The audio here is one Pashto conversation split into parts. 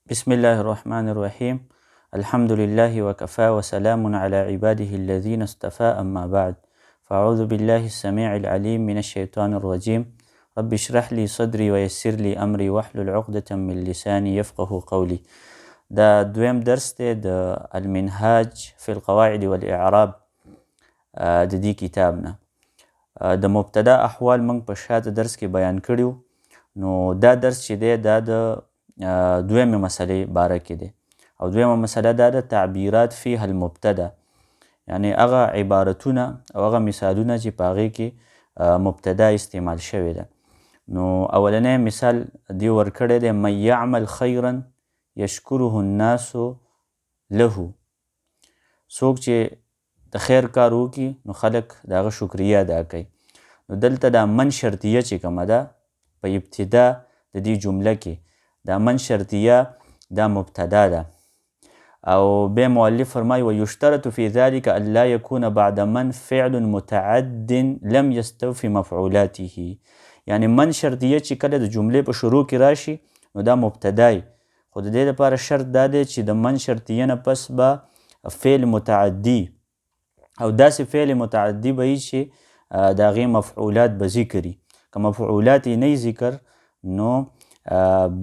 بسم الله الرحمن الرحيم. الحمد لله وكفى وسلام على عباده الذين اصطفى، أما بعد، فأعوذ بالله السميع العليم من الشيطان الرجيم. رب اشرح لي صدري ويسر لي أمري واحلل عقدة من لساني يفقه قولي. دا دویم درس دی د المنهاج في القواعد والإعراب د دې کتاب نه. د مبتدا احوال موږ په شاته درس کې بیان کړیو. نو دا درس چې دی دا د دویمې مسلې باره کې دی، او دویمه مسله دا ده تعبیرات فیها المبتدا، یعنی هغه عبارتونه او هغه مثالونه چې په هغې کې مبتدا استعمال شوې ده. نو اولنی مثال دی ورکړی دی من یعمل خیرا یشکره الناس له. څوک چې د خیر کار وکړي نو خلک د هغه شکریه ادا کوي. نو دلته دا من شرطیه چې کومه ده په ابتدا د دې جمله کې، دا من شرطیه دا مبتدا ده. او بیا مؤلف فرمای ویشترط فی ذلك ان لا یکون بعد من فعل متعد لم یستوفی مفعولاته. یعنی من شرطیه چې کله د جملې په شروع کې راشي نو دا مبتدای، خو د دې لپاره شرط دا دی چې د من شرطیه نه پس به فعل متعدی او داسې فعل متعدی به وي چې د هغې مفعولات به ذکر وي. که مفعولات یې نه ذکر نو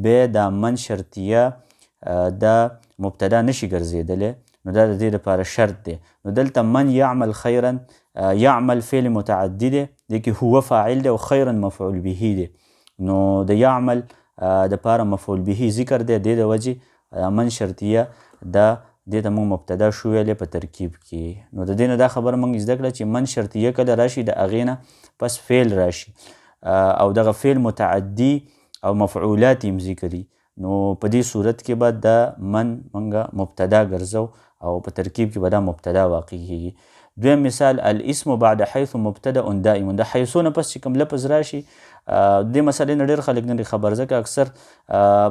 بیا دا من شرطیه دا مبتدا نشي ګرځېدلی، نو دا د دې لپاره شرط دی. نو دلته من یعمل خیرا، یعمل فعل متعدی دی، دې کې هو فاعل دی او خیرا مفعول به دی. نو د یعمل دپاره مفعول به ذکر دی، دې د وجې من شرطیه دا دې ته موږ مبتدا شو ویلی په ترکیب کې. نو د دې نه دا خبره موږ زده کړه چې من شرطیه کله راشي د هغې نه پس فعل راشي او دغه فعل متعدی او مفعولات یې ذکر وي، نو په دې صورت کې به دا من موږ مبتدا ګرځو او په ترکیب کې به دا مبتدا واقع کیږي. دویم مثال الاسم بعد حیث مبتدا دائم. د حیثو نه پس چې کوم لفظ راشي، دې مسلې نه ډېر خلک نه دي خبر، ځکه اکثر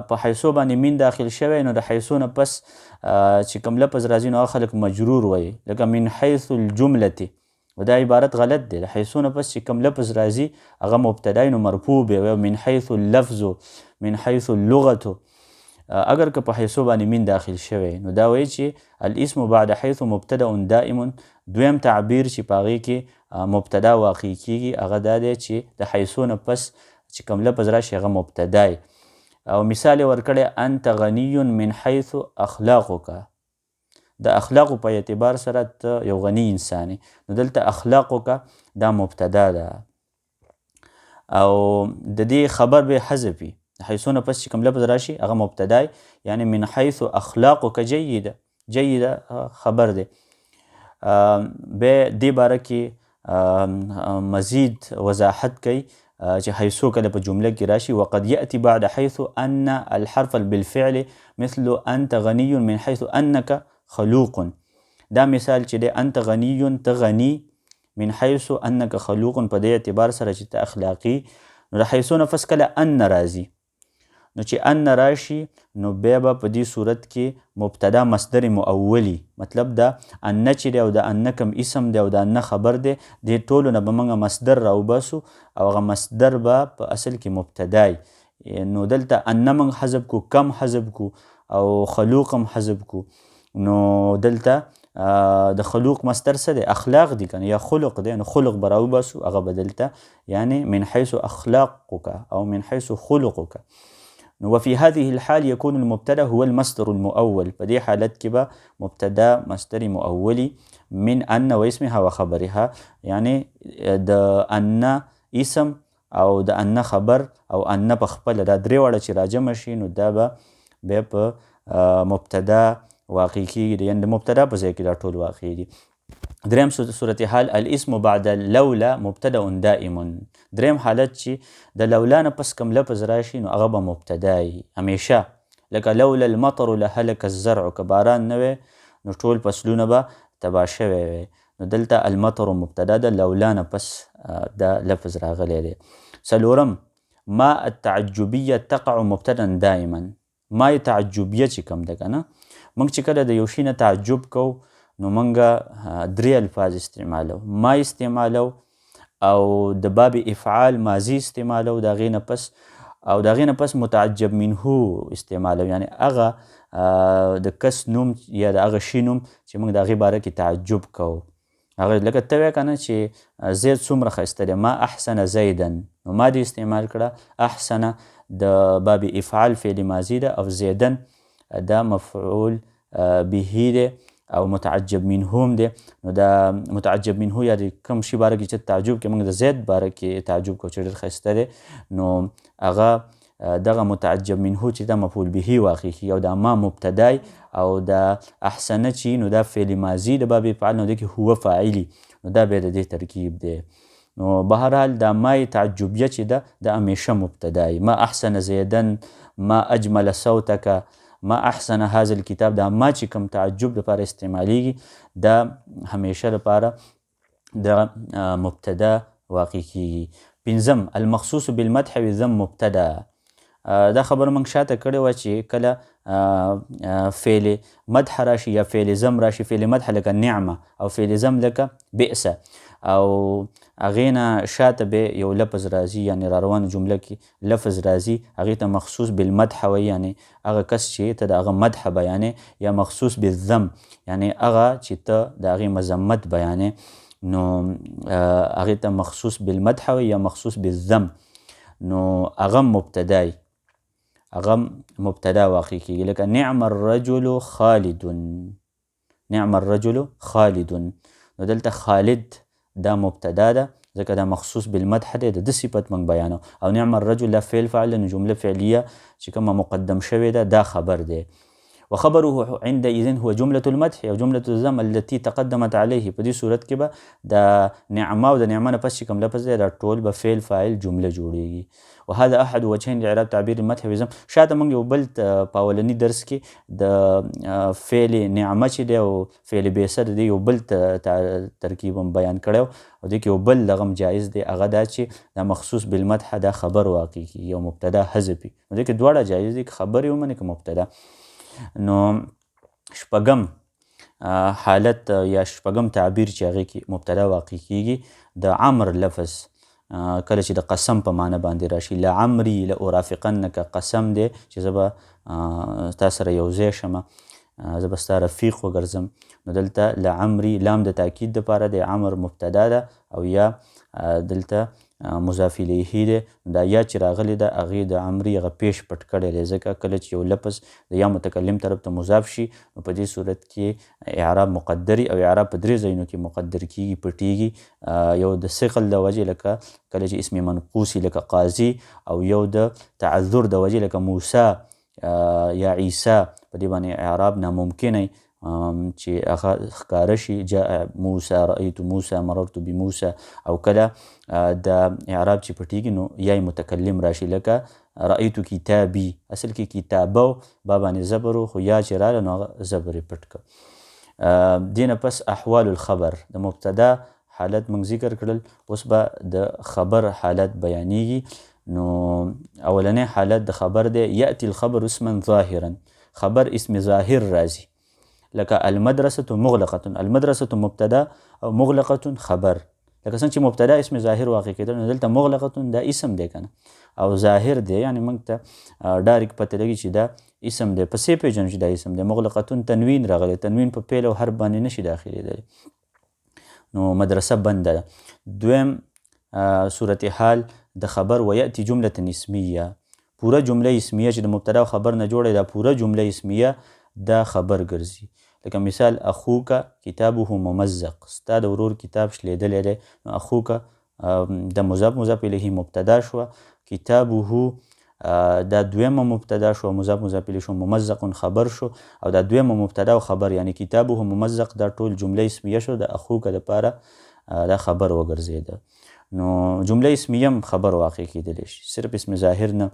په حیثو باندې مین داخل شوی، نو د حیثو نه پس چې کوم لفظ راځي نو هغه خلک مجرور وایي، لکه من حیث الجملة، و دا عبارت غلط دی. د حیثو نه پس چې کوم لفظ راځي هغه مبتدای نو مرفوع به وي. من حیث اللفظ، من حیث اللغة، اگر که په حیثو باندې مین داخل شوی نو دا وایي چې الاسم بعد حیث مبتدا دائم. دویم تعبیر چې په هغې کې مبتدا واقع کیږي هغه دا دی چې د حیثو نه پس چې کوم لفظ راشي هغه مبتدای. او مثال یې ورکړی انت غنی من حیث اخلاقک، د اخلاقو په اعتبار سره ته یو غنی انسان یې. نو دلته اخلاقک دا مبتدا ده او د دې خبر به حذف وي. د حیثو نه پس چې کوم لفظ راشي هغه مبتدای، یعنی من حیث اخلاقک جیده، جیده خبر دی. بیا دې باره کې مزید وضاحت کوي چې حیثو کله په جمله کې راشي وقد یأتی بعد حیث ان الحرف بالفعل مثل انت غنی من حیث انک خلوق. دا مثال چې دی انت غنی، ته غنی، من حیث انک خلوق په دې اعتبار سره چې ته اخلاقی. نو د حیثو نه پس کله ان راځي، نو چې ان راشي نو بیا به په دې صورت کې مبتدا مصدر مؤولی، مطلب دا ان چې دی او د ان کم اسم دی او د ان خبر دی، دې ټولو نه به موږ مصدر راوباسو او هغه مصدر به په اصل کې مبتدای. نو دلته ان موږ حذف کو، کم حذف کو او خلوق هم حذف کو. نو دلته د خلوق مصدر څه دی؟ اخلاق دی کنه، یا خلق دی، نو خلق به راوباسو هغه به دلته یعنی من حیث اخلاقک او من حیث خلقک. وفي هذه الحال يكون المبتدا هو المصدر المؤول. په دې حالت کې به مبتدا مصدر مؤولی من ان واسمها وخبرها، یعنی د ان اسم او د ان خبر او ان په خپله دا درې واړه چې راجمع شي نو دا به بیا په مبتدا واقع کیږي، یعنی د مبتدا په ځای کې دا ټول واقع دي. دریم صورتحال الاسم بعد لولا مبتدا دائم. دریم حالت چې د لولا نه پس کوم لفظ راشي نو هغه به مبتدای همیشه، لکه لولا المطر لهلك الزرع، که باران نه وی نو ټول فصلونه به تباه شوی وی. نو دلته المطر مبتدا ده، لولا نه پس دا لفظ راغلی دی. څلورم ما التعجبیه تقع مبتدا دائما. ما تعجبیه چې کوم ده کنه، موږ چې کله د یو شي نه تعجب کوو نو موږ درې الفاظ استعمالو، ما استعمالو او د باب افعال ماضی استعمالو د هغې نه پس، او د هغې نه پس متعجب منهو استعمالوي، یعنی هغه د کس نوم یا د هغه شي نوم چې موږ د هغې باره کې تعجب کوو. هغه لکه ته وایې که نه چې زید څومره ښایسته دی، ما احسن زیدن، نو ما دې استعمال کړه احسن د باب افعال فعل ماضي ده، او زیدن دا مفعول به دی او متعجب منه هم دی. نو دا متعجب منه یا د کوم شي باره کې چې تعجب کې موږ د زید باره کې تعجب کوو چې ډېر ښایسته دی، نو هغه دغه متعجب منه چې دا مفعول به واقع کېږي، او دا ما مبتدای او دا احسنه چې نو دا فعل ماضي د باب فعل، نو دی کې هو فاعلي، نو دا بیا د دې ترکیب دی. نو بهرحال دا مای تعجبیه چې ده دا همیشه مبتدای. ما احسن زیدن، ما اجمل صوتک، ما احسن هذا الكتاب، دا ما چې کوم تعجب لپاره استعمالیږي دا همیشه لپاره د مبتدا واقع کیږي. پنځم المخصوص بالمدح والذم مبتدا. دا خبره موږ شاته کړې وه چې کله فعل مدح راشي یا فعل ذم راشي، فعل مدح لکه نعمه او فعل ذم لکه بئس، او هغې نه شاته به یو لفظ راځي، یعنی را روانه جمله کې لفظ راځي هغې ته مخصوص بالمدح وایي، یعنی هغه کس چې ته د هغه مدح بیانې، یا مخصوص بالذم یعنی هغه چې ته د هغې مذمت بیانې، نو هغې ته مخصوص بالمدح وایي یا مخصوص بالذم، نو هغه مبتدای، هغه مبتدا واقع کېږي. لکه نعم الرجل خالد، نعم الرجل خالد، نو دلته خالد دا مبتدا ده ځکه دا مخصوص بالمدح دی، د ده صفت موږ بیانو، او نعم الرجل دا فعل فاعل، نو جمله فعلیه چې کومه مقدم شوې ده دا خبر دی. وخبره عندئذ هو جملة المدح او جملة الذم التي تقدمت عليه. په دې صورت کې به د نعمه او د نعمه نه پس چې کوم لفظ دی دا ټول به فعل فاعل جمله جوړیږي. وهذا احد وجهين لاعراب تعبیر المدح والذم. شاته موږ یو بل په اولني درس کې د فعل نعمه چې دی او فعل بئس دی یو بل ترکیب هم بیان کړی، او دې کې یو بل لغم جایز دی، هغه دا چې دا مخصوص بالمدح دا خبر واقع کیږي او مبتدا حذفي، نو دې کې دواړه جایز دي که خبر یې ومنې که مبتدا. نو شپږم حالت یا شپږم تعبیر چې هغې کې مبتدا واقع کیږي د عمر لفظ، کله چې د قسم په معنی باندې راشي. لعمري لارافقنک، قسم دی چې زه به تا سره یو ځای شمه، زه به ستا رفیق وګرځم، نو دلته لعمري لام د تاکید دپاره دی، عمر مبتدا ده، او یا دلته مضاف الیه دی، دا یا چې راغلی ده هغې د عمري هغه پیش پټ کړی دی، ځکه کله چې یو لفظ د یا متکلم طرف ته مضاف شي نو په دې صورت کې اعراب مقدري، او اعراب په درې ځایونو کې مقدر کیږي پټیږي، یو د ثقل د وجې لکه کله چې اسم منقوصي لکه قاضي، او یو د تعذر د وجې لکه موسی یا عیسی، په دې باندې اعراب ناممکنی چې هغه ښکاره شي، جاء موسی، رأیت موسی، مررت بموسی، او کله د اعراب چې پټیږي نو یا متکلم راشي لکه رأیت کتابي، اصل کې کتابو با باندې زبر و، خو یا چې راغله نو هغه زبر یې پټ کړ. دې نه پس احوال الخبر، د مبتدا حالت موږ ذکر کړل، اوس به د خبر حالت بیانیږي. نو اولنی حالت د خبر دی یأتی الخبر اسما ظاهرا، خبر اسم ظاهر راځي، لکه المدرسة مغلقة، المدرسة مبتدا او مغلقة خبر، لکه څنګه چې مبتدا اسم ظاهر واقع کېدل، نو دلته مغلقة دا اسم دی کنه او ظاهر دی، یعنی موږ ته ډایرکټ پته لګي چې دا اسم دی، پسې پېژنو چې دا اسم دی. مغلقة تنوین راغلی، تنوین په پیل او حرف باندې نشي داخلېدلی، نو مدرسه بنده ده. دویم صورتحال د خبر ویأتی جملة اسمیه، پوره جمله اسمیه چې د مبتدا او خبر نه جوړه دا پوره جمله اسمیه دا خبر ګرځي. لکه مثال اخوک کتابه ممزق، ستا د ورور کتاب شلیدلی دی، نو اخوک د مضاف مضاف الیه مبتدا شوه، کتابه دا دویمه مبتدا شو، مضاف مضاف الیه شو، ممزق خبر شو، او دا دویمه مبتدا او خبر یعنی کتابه ممزق دا ټول جمله اسمیه شو، د اخوک دپاره دا خبر وګرځېده. نو جمله اسمیه هم خبر واقع کېدلی شي، صرف اسم ظاهر نه.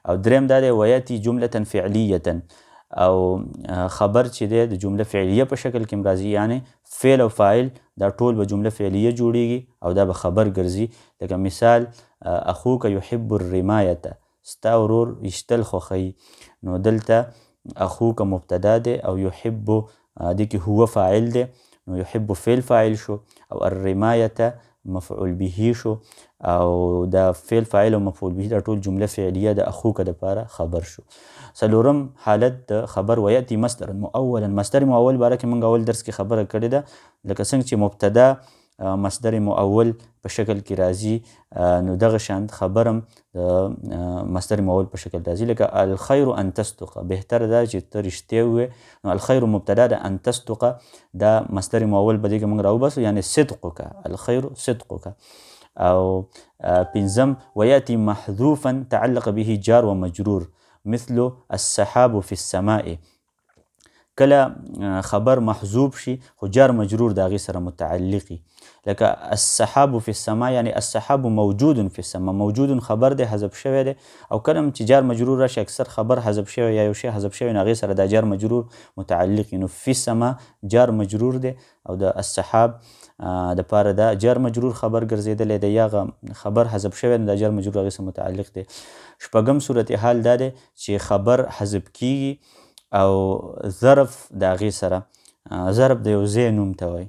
او دریم دا دی ویأتی جملة فعلیة، او خبر چې دی د جمله فعلیه په شکل کې راځي، یعنی فعل او فاعل دا ټول به جمله فعلیه جوړیږي او دا به خبر ګرځي. لکه مثال اخوک یحب الرمایة، ستا ورور ایشتل خوښوي، نو دلته اخوک مبتدا دی او یحب دې کې هو فاعل دی، نو یحب فعل فاعل شو، او الرمایة مفعول به شو او دا فعل فاعل او مفعول به دا ټول جمله فعلیه د اخوک دپاره خبر شو. څلورم حالت د خبر ویأتي مصدرا مؤولا. مصدر مؤول باره کې موږ اول درس کې خبره کړې ده، لکه څنګه چې مبتدا مصدر مؤول په شکل کې راځي نو دغه شان خبرم د مصدر مؤول په شکل راځي. لکه الخیر ان تصدق، بهتر ده چې ته رښتیا ووایې. نو الخیر مبتدا ده، ان تصدق دا مصدر مؤول به دې کې موږ راوباسو، یعنی صدقک، الخیر صدقک. او پنځم ویأتي محذوفا تعلق به جار و مجرور مثل السحاب في السماء. کله خبر محذوب شي خو جار مجرور د هغې سره متعلقي، لکه السحاب في السماء یعنی السحاب موجود في السماء، موجود خبر دی حذف شوی دی. او کله چې جار مجرور راشي اکثر خبر حذف شوی یا یو شی حذف شوی نو هغې سره دا جار مجرور متعلقي. نو فی السماء جار مجرور دی او د السحاب دپاره دا جار مجرور خبر ګرځېدلی دی، یا خبر حذف شوی نو دا جار مجرور هغې سره متعلق دی. شپږم صورتحال دا دی چې خبر حذف کیږي او ظرف د هغې سره، ظرف د یو ځای نوم ته وایي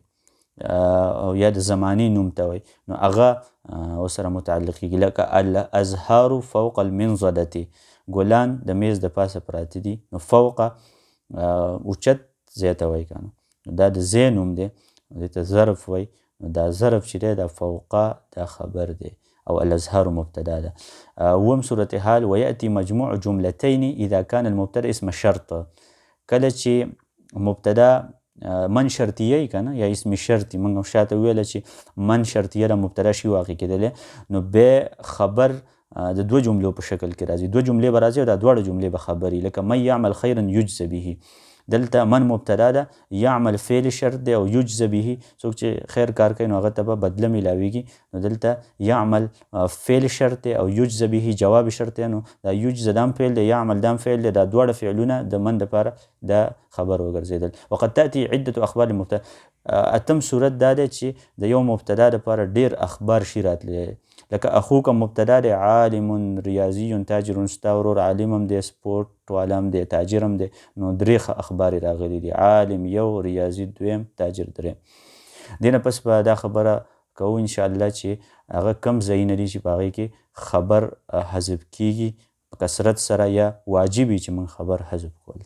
او یا د زمانې نوم ته وایي، نو هغه ورسره متعلق کیږي. لکه الازهار فوق المنضدة، ګلان د میز د پاسه پراته دي. نو فوقه اوچت ځای ته وایي که نه، دا د ځای نوم دی، دې ته ظرف وایي. نو دا ظرف چې دی دا فوقه دا خبر دی او الازهار مبتدا ده. اووم صورتحال ویأتي مجموع جملتین اذا كان المبتدا اسم شرط. کله چې مبتدا من شرطیه که نه یا اسم شرطي، موږ شاته ویله چې من شرطیه د مبتدا شي واقع کېدلی، نو بیا خبر د دوه جملو په شکل کې راځي، دوه جملې به راځي او دا دواړه جملې به خبري. لکه من یعمل خیرا یجز به، دلته من مبتدا ده، یعمل فعل شرط دی او یجز به څوک چې خیر کار کوي نو هغه ته به بدله میلاویږي. نو دلته یعمل فعل شرط دی او یجز به جواب شرط دی. نو دا یجز دام فعل دی، یعمل دام فعل دی، دا دواړه فعلونه د من دپاره دا خبر وګرځېدل. وقد تأتي عدة اخبار المبتدا. اتم صورت دا دی چې د یو مبتدا دپاره ډیر اخبار شي راتلی، لکه اخوک مبتدا دی، عالم ریاضی تاجر، ستا ورور عالم دی، سپورټ والا هم دی، تاجر هم دی. نو درې اخبار راغلي دي، عالم یو، ریاضي دویم، تاجر دریم. دې نه پس به دا خبره کوو انشاءالله چې هغه کم ځایونه دي چې په هغې کې خبر حذف کیږي په کثرت سره یا واجب وي چې موږ خبر حذف کول.